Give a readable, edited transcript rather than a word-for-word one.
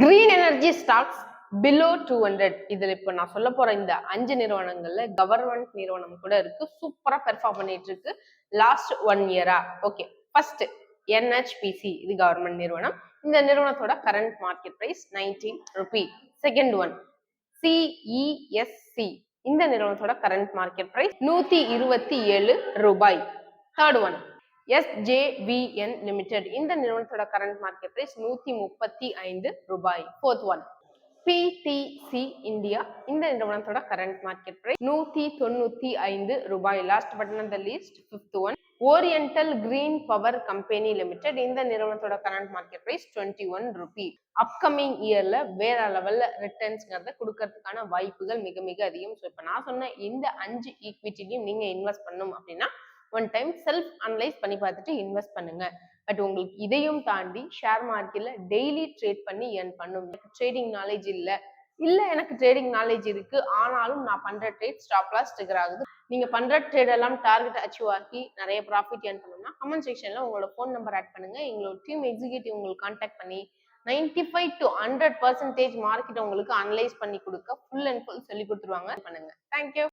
Green energy stocks below 200. இதுல இப்ப நான் சொல்ல போற இந்த 5 நிறுவனங்கள்ல கவர்மெண்ட் நிறுவனம் கூட இருக்கு. சூப்பரா பெர்ஃபார்ம் பண்ணிட்டு இருக்கு லாஸ்ட் 1 இயரா. ஓகே, ஃபர்ஸ்ட் NHPC, இது கவர்மெண்ட் நிறுவனம். இந்த நிறுவனத்தோட current market price 19 rupee. Second one CESC, இந்த நிறுவனத்தோட கரண்ட் மார்க்கெட் பிரைஸ் 127 ரூபாய். தேர்ட் ஒன் SJVN லிமிடெட், இந்த நிறுவனத்தோட கரண்ட் மார்க்கெட் பிரைஸ் 135 ரூபாய். ஃபோர்த் ஒன் PTC இந்தியா, இந்த நிறுவனத்தோட கரண்ட் மார்க்கெட் பிரைஸ் 195 ரூபாய். Last but not the least, fifth one oriental green power company limited, இந்த நிறுவனத்தோட current market price 21 rupee. Upcoming இயர்ல வேற லெவல்ல ரிட்டர்ன்ஸ்ங்கிறத கொடுக்கறதுக்கான வாய்ப்புகள் மிக மிக அதிகம். ஸோ இப்போ நான் சொன்ன இந்த 5 ஈக்விட்டிலையும் நீங்க இன்வெஸ்ட் பண்ணணும் அப்படின்னா ஒன் டைம் செல்ஃப் அனலைஸ் பண்ணி பார்த்துட்டு இன்வெஸ்ட் பண்ணுங்க. பட் உங்களுக்கு இதையும் தாண்டி ஷேர் மார்க்கெட்ல டெய்லி ட்ரேட் பண்ணி ஏர்ன் பண்ணும். எனக்கு ட்ரேடிங் நாலேஜ் இல்ல எனக்கு ட்ரேடிங் நாலேஜ் இருக்கு, ஆனாலும் நான் பண்ற ட்ரேட் ஸ்டாப் லாஸ் ட்ரிகர் ஆகுது. நீங்க பண்ற ட்ரேட் எல்லாம் டார்கெட் அச்சீவ் ஆகி நிறைய ப்ராஃபிட் ஏர்ன் பண்ணணும்னா கமெண்ட் செக்ஷன்ல உங்களோட ஃபோன் நம்பர் ஆட் பண்ணுங்க. எங்களோட டீம் எக்ஸிக்யூட்டிவ் உங்களுக்கு கான்டாக்ட் பண்ணி 95 to 100% மார்க்கெட் உங்களுக்கு அனலைஸ் பண்ணி கொடுக்க ஃபுல் அண்ட் ஃபுல் சொல்லி கொடுத்துருவாங்க. பண்ணுங்க. தேங்க்யூ.